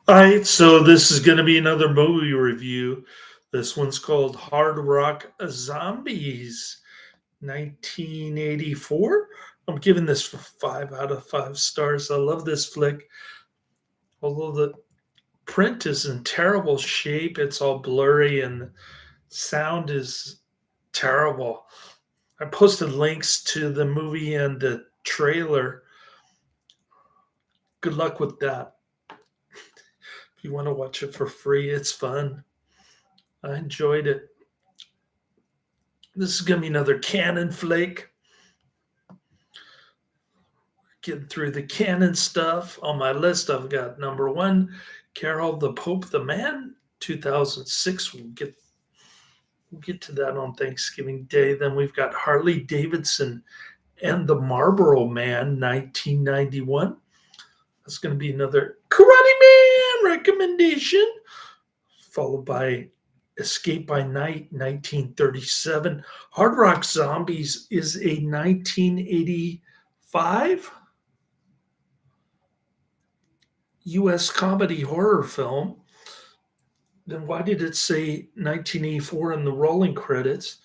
All right, so this is going to be another movie review. This one's called Hard Rock Zombies, 1984. I'm giving this 5 out of 5 stars. I love this flick. Although the print is in terrible shape, it's all blurry and sound is terrible. I posted links to the movie and the trailer. Good luck with that. If you want to watch it for free, it's fun. I enjoyed it. This is going to be another canon flake. Getting through the canon stuff. On my list, I've got number one, Carol the Pope the Man, 2006. We'll get to that on Thanksgiving Day. Then we've got Harley Davidson and the Marlboro Man, 1991. That's going to be another Karate Man recommendation, followed by Escape by Night, 1937. Hard Rock Zombies is a 1985 US comedy horror film. Then why did it say 1984 in the rolling credits?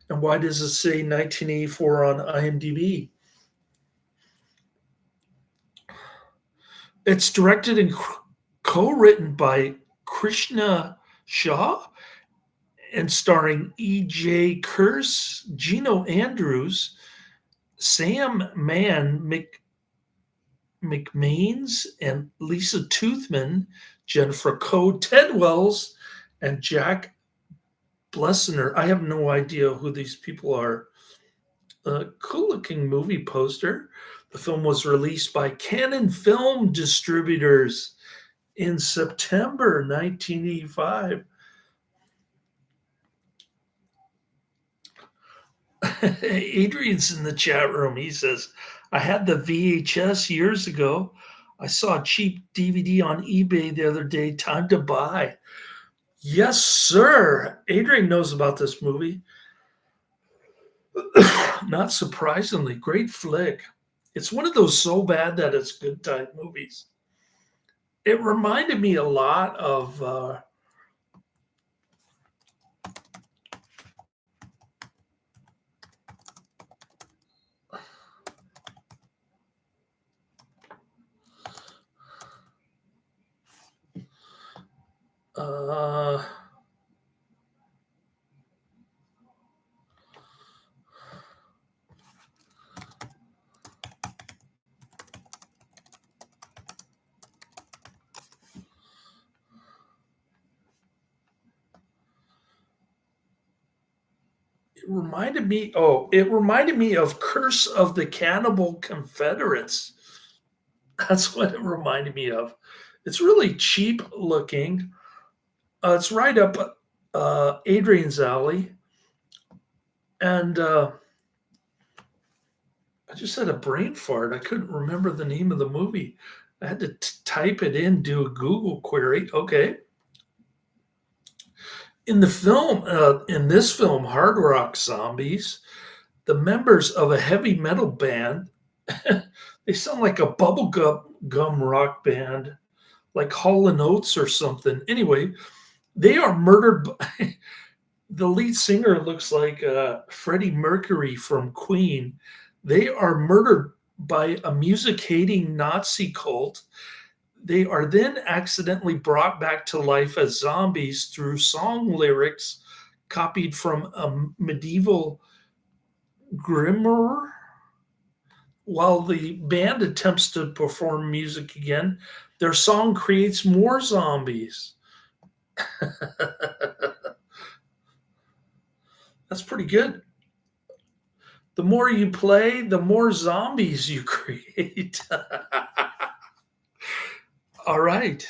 And why does it say 1984 on IMDb? It's directed and co-written by Krishna Shah and starring E.J. Kurse, Gino Andrews, Sam McMains, and Lisa Toothman, Jennifer Coe, Ted Wells, and Jack Blessner. I have no idea who these people are. A cool looking movie poster. The film was released by Canon Film Distributors in September 1985. Adrian's in the chat room. He says, I had the VHS years ago. I saw a cheap DVD on eBay the other day. Time to buy. Yes, sir. Adrian knows about this movie. Not surprisingly, great flick. It's one of those so bad that it's good type movies. It reminded me a lot of uh, it reminded me of Curse of the Cannibal Confederates. That's what it reminded me of. It's really cheap looking. It's right up Adrian's alley. And I just had a brain fart. I couldn't remember the name of the movie. I had to type it in, do a Google query. Okay. In this film, Hard Rock Zombies, the members of a heavy metal band, they sound like a gum rock band, like Hall and Oates or something. Anyway, they are murdered. The lead singer looks like Freddie Mercury from Queen. They are murdered by a music hating Nazi cult. They are then accidentally brought back to life as zombies through song lyrics copied from a medieval grimoire. While the band attempts to perform music again, their song creates more zombies. That's pretty good. The more you play, the more zombies you create. All right.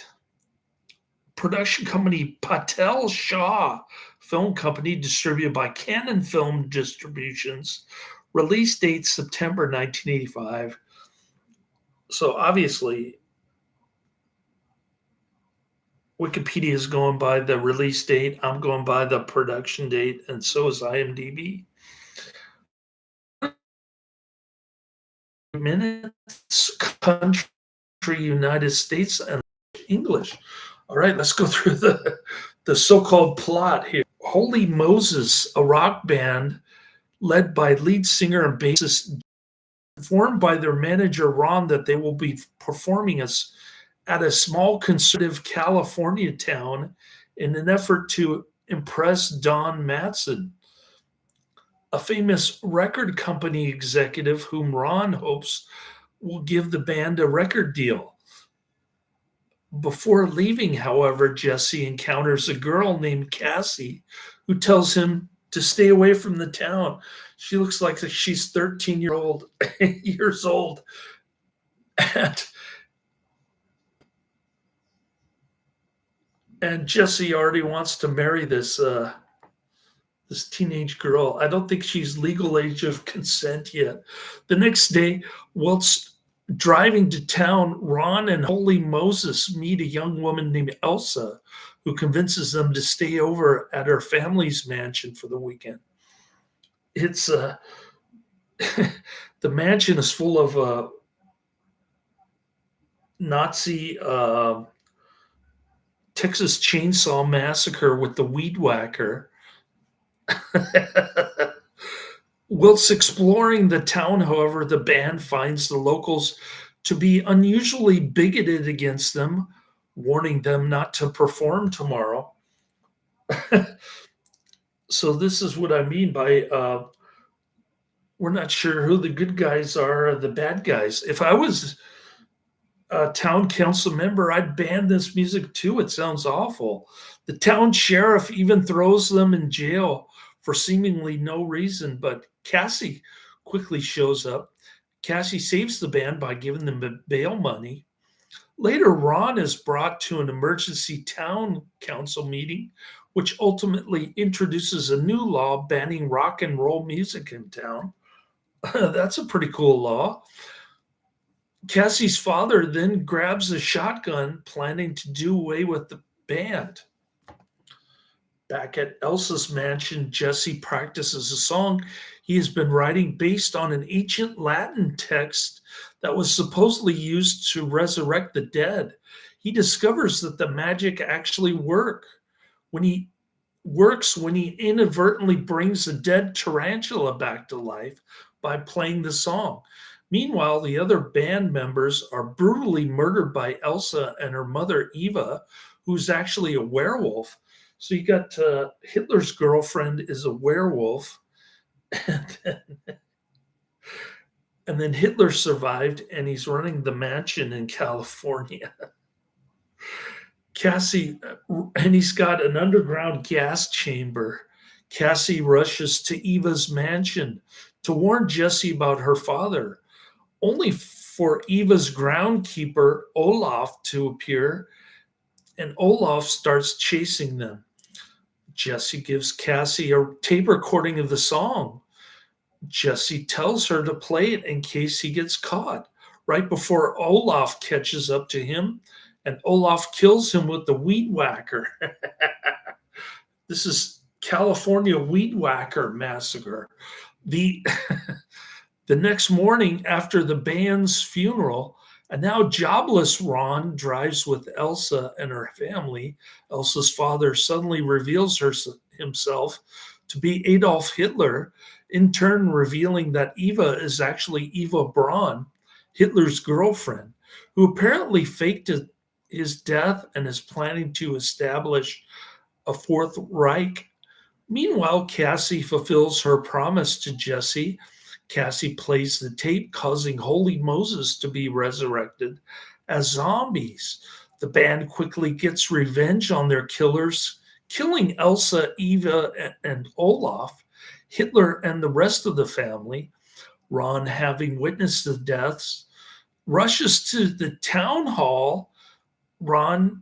Production company Patel Shaw Film Company, distributed by Canon Film Distributions. Release date September 1985. So obviously, Wikipedia is going by the release date. I'm going by the production date, and so is IMDb. Minutes, country, United States, and English. All right, let's go through the so-called plot here. Holy Moses, a rock band led by lead singer and bassist, informed by their manager Ron that they will be performing us at a small conservative California town in an effort to impress Don Matson, a famous record company executive whom Ron hopes will give the band a record deal. Before leaving, however, Jesse encounters a girl named Cassie who tells him to stay away from the town. She looks like she's 13 years old. And, and Jesse already wants to marry this teenage girl. I don't think she's legal age of consent yet. The next day, whilst driving to town, Ron and Holy Moses meet a young woman named Elsa who convinces them to stay over at her family's mansion for the weekend. It's the mansion is full of Nazi Texas Chainsaw Massacre with the Weed Whacker. Whilst exploring the town, however, the band finds the locals to be unusually bigoted against them, warning them not to perform tomorrow. So this is what I mean by we're not sure who the good guys are or the bad guys. If I was a town council member, I'd ban this music too. It sounds awful. The town sheriff even throws them in jail for seemingly no reason, but Cassie quickly shows up. Cassie saves the band by giving them bail money. Later, Ron is brought to an emergency town council meeting, which ultimately introduces a new law banning rock and roll music in town. That's a pretty cool law. Cassie's father then grabs a shotgun, planning to do away with the band. Back at Elsa's mansion, Jesse practices a song he has been writing based on an ancient Latin text that was supposedly used to resurrect the dead. He discovers that the magic actually works when he inadvertently brings a dead tarantula back to life by playing the song. Meanwhile, the other band members are brutally murdered by Elsa and her mother Eva, who's actually a werewolf. So you got Hitler's girlfriend is a werewolf, and then Hitler survived, and he's running the mansion in California. Cassie, and he's got an underground gas chamber. Cassie rushes to Eva's mansion to warn Jesse about her father, only for Eva's groundkeeper, Olaf, to appear, and Olaf starts chasing them. Jesse gives Cassie a tape recording of the song. Jesse tells her to play it in case he gets caught, right before Olaf catches up to him, and Olaf kills him with the Weed Whacker. This is California Weed Whacker Massacre. The The next morning after the band's funeral, a now jobless Ron drives with Elsa and her family. Elsa's father suddenly reveals himself to be Adolf Hitler, in turn revealing that Eva is actually Eva Braun, Hitler's girlfriend, who apparently faked his death and is planning to establish a Fourth Reich. Meanwhile, Cassie fulfills her promise to Jesse. Cassie plays the tape, causing Holy Moses to be resurrected as zombies. The band quickly gets revenge on their killers, killing Elsa, Eva, and Olaf, Hitler, and the rest of the family. Ron, having witnessed the deaths, rushes to the town hall. Ron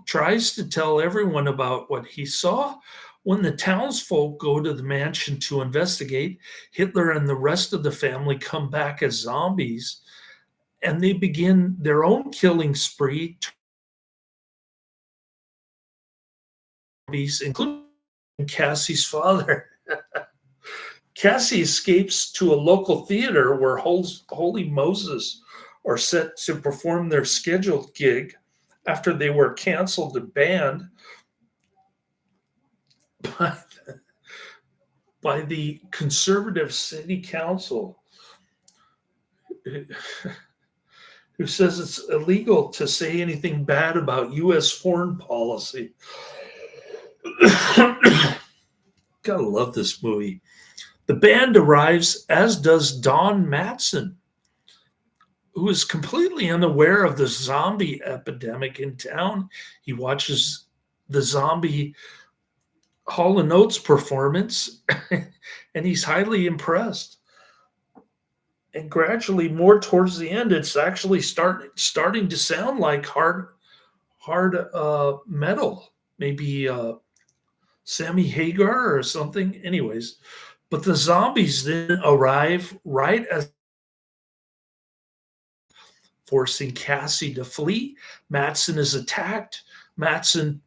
tries to tell everyone about what he saw. When the townsfolk go to the mansion to investigate, Hitler and the rest of the family come back as zombies, and they begin their own killing spree, including Cassie's father. Cassie escapes to a local theater where Holy Moses are set to perform their scheduled gig. after they were canceled and banned by, by the conservative city council, who says it's illegal to say anything bad about U.S. foreign policy. Gotta love this movie. The band arrives, as does Don Matson, who is completely unaware of the zombie epidemic in town. He watches the zombie Hall & Oates performance and he's highly impressed. And gradually, more towards the end, it's actually starting to sound like hard metal, maybe Sammy Hagar or something. Anyways, but the zombies then arrive right as forcing Cassie to flee. Matson is attacked. Matson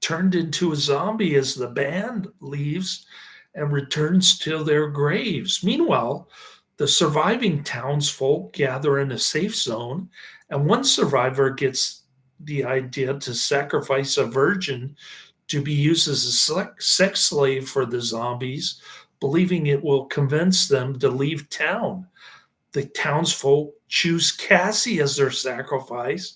turned into a zombie as the band leaves and returns to their graves. Meanwhile, the surviving townsfolk gather in a safe zone, and one survivor gets the idea to sacrifice a virgin to be used as a sex slave for the zombies, believing it will convince them to leave town. The townsfolk choose Cassie as their sacrifice.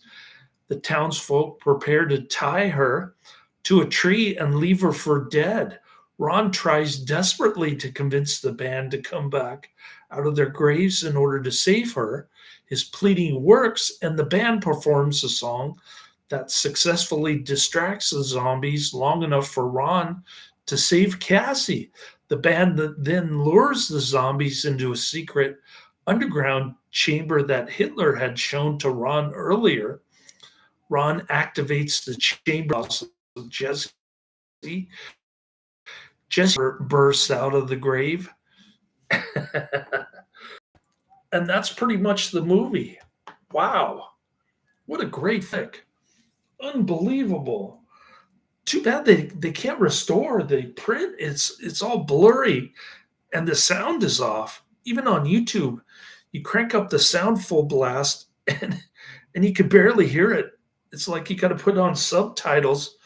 The townsfolk prepare to tie her to a tree and leave her for dead. Ron tries desperately to convince the band to come back out of their graves in order to save her. His pleading works, and the band performs a song that successfully distracts the zombies long enough for Ron to save Cassie. The band then lures the zombies into a secret underground chamber that Hitler had shown to Ron earlier. Ron activates the chamber of Jesse. Jesse bursts out of the grave. And that's pretty much the movie. Wow. What a great flick. Unbelievable. Too bad they can't restore the print. It's all blurry and the sound is off. Even on YouTube, you crank up the sound full blast and you can barely hear it. It's like you got to put on subtitles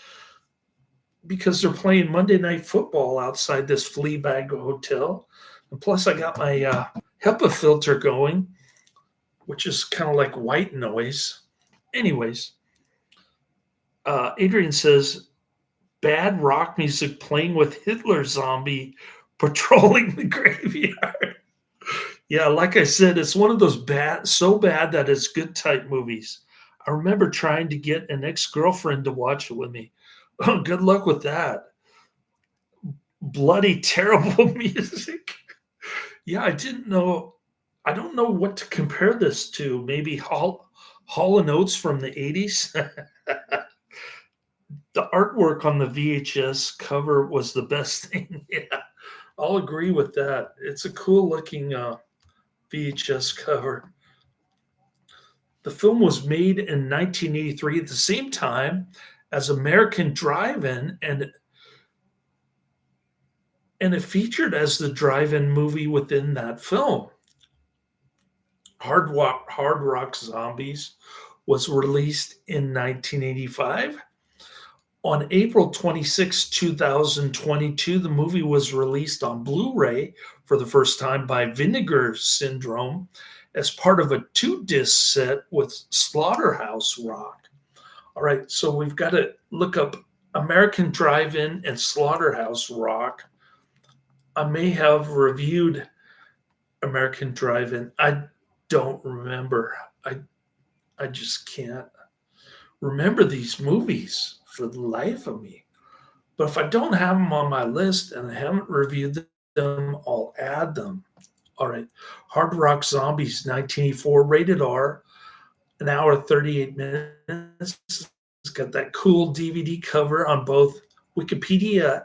because they're playing Monday Night Football outside this Fleabag hotel. And plus, I got my HEPA filter going, which is kind of like white noise. Anyways, Adrian says, bad rock music playing with Hitler zombie patrolling the graveyard. Yeah, like I said, it's one of those so bad that it's good type movies. I remember trying to get an ex-girlfriend to watch it with me. Oh, good luck with that. Bloody, terrible music. Yeah, I didn't know. I don't know what to compare this to. Maybe Hall & Oates from the 80s. The artwork on the VHS cover was the best thing. Yeah, I'll agree with that. It's a cool looking VHS cover. The film was made in 1983 at the same time as American Drive-In, and it featured as the drive-in movie within that film. Hard Rock Zombies was released in 1985. On April 26, 2022, the movie was released on Blu-ray for the first time by Vinegar Syndrome as part of a 2-disc set with Slaughterhouse Rock. All right, so we've got to look up American Drive-In and Slaughterhouse Rock. I may have reviewed American Drive-In. I don't remember. I just can't remember these movies for the life of me. But if I don't have them on my list and I haven't reviewed them, I'll add them. All right. Hard Rock Zombies, 1984, rated R, an hour, 38 minutes. It's got that cool DVD cover on both Wikipedia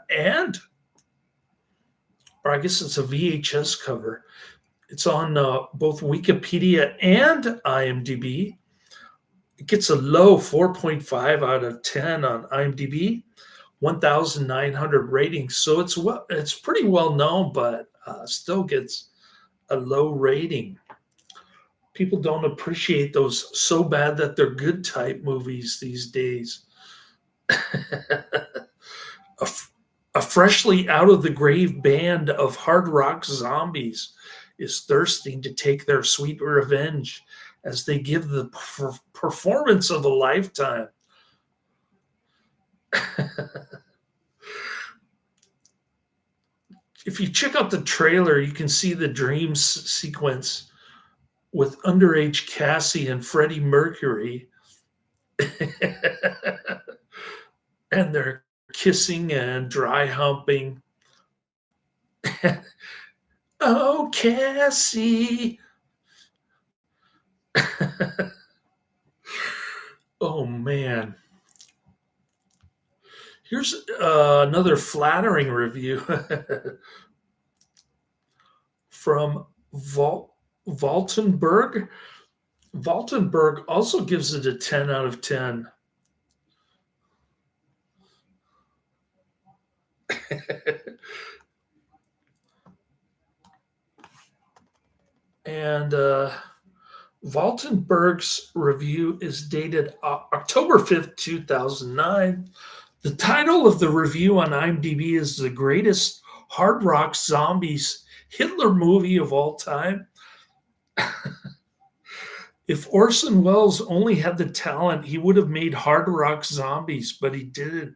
or I guess it's a VHS cover. It's on both Wikipedia and IMDb. It gets a low 4.5 out of 10 on IMDb, 1,900 ratings. So it's pretty well known, but still gets a low rating. People don't appreciate those so bad that they're good type movies these days. a, f- a freshly out of the grave band of hard rock zombies is thirsting to take their sweet revenge as they give the performance of a lifetime. If you check out the trailer, you can see the dreams sequence with underage Cassie and Freddie Mercury, and they're kissing and dry humping. Oh, Cassie. Oh, man. Here's another flattering review from Valtenberg. Valtenberg also gives it a 10 out of 10. And Valtenberg's review is dated October 5th, 2009. The title of the review on IMDb is The Greatest Hard Rock Zombies Hitler Movie of All Time. If Orson Welles only had the talent, he would have made Hard Rock Zombies, but he didn't.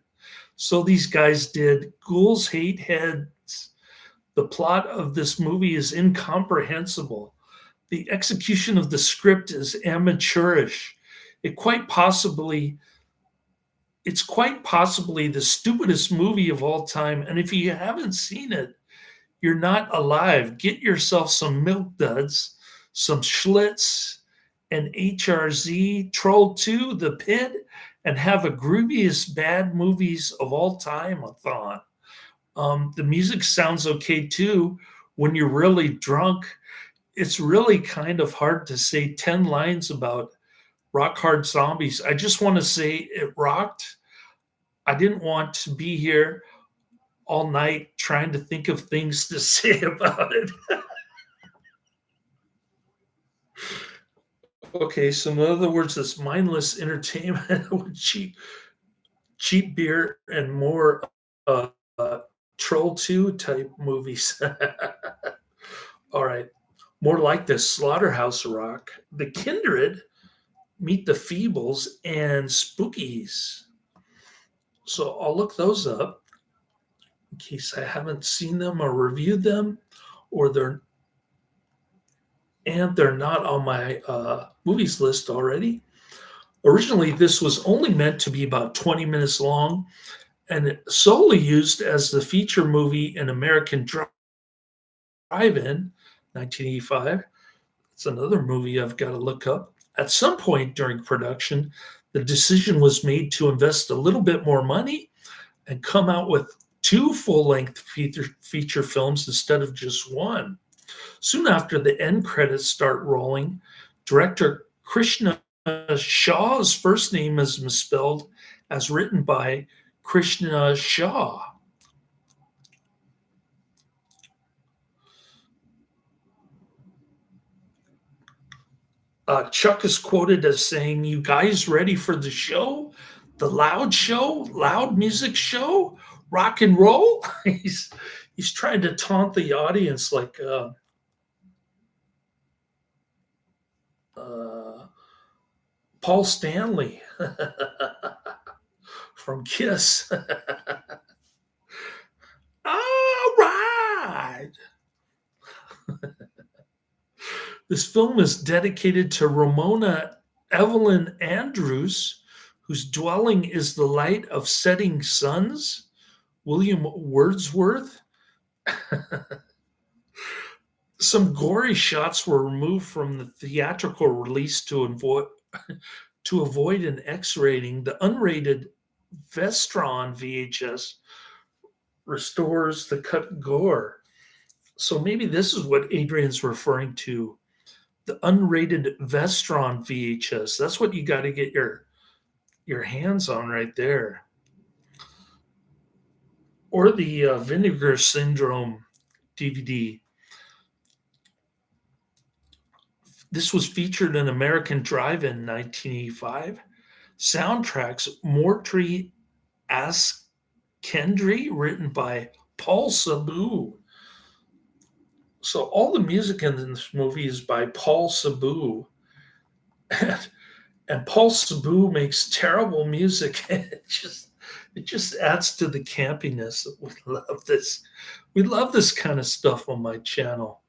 So these guys did. Ghouls Hate Heads. The plot of this movie is incomprehensible. The execution of the script is amateurish. It quite possibly it's quite possibly the stupidest movie of all time. And if you haven't seen it, you're not alive. Get yourself some Milk Duds, some Schlitz, an HRZ, Troll 2, The Pit, and have a grooviest bad movies of all time a thon. The music sounds okay too when you're really drunk. It's really kind of hard to say 10 lines about Rock Hard Zombies. I just want to say it rocked. I didn't want to be here all night trying to think of things to say about it. Okay, so in other words, this mindless entertainment with cheap beer and more uh, uh, Troll 2 type movies. All right, more like this Slaughterhouse Rock, The Kindred, Meet the Feebles, and Spookies. So I'll look those up in case I haven't seen them or reviewed them, or they're not on my movies list already. Originally, this was only meant to be about 20 minutes long and solely used as the feature movie in American Drive-In, 1985. It's another movie I've got to look up. At some point during production, the decision was made to invest a little bit more money and come out with two full-length feature films instead of just one. Soon after the end credits start rolling, director Krishna Shaw's first name is misspelled as written by Krishna Shaw. Chuck is quoted as saying, "You guys ready for the show? The loud show? Loud music show? Rock and roll?" he's trying to taunt the audience like uh, Paul Stanley from Kiss. All right. This film is dedicated to Ramona Evelyn Andrews, whose dwelling is the light of setting suns. William Wordsworth. Some gory shots were removed from the theatrical release to avoid an X rating. The unrated Vestron VHS restores the cut gore. So maybe this is what Adrian's referring to. The unrated Vestron VHS. That's what you got to get your hands on right there. Or the Vinegar Syndrome DVD. This was featured in American Drive-In 1985. Soundtracks Mortree Askendry, written by Paul Sabu. So all the music in this movie is by Paul Sabu. And Paul Sabu makes terrible music. It just adds to the campiness. We love this. We love this kind of stuff on my channel.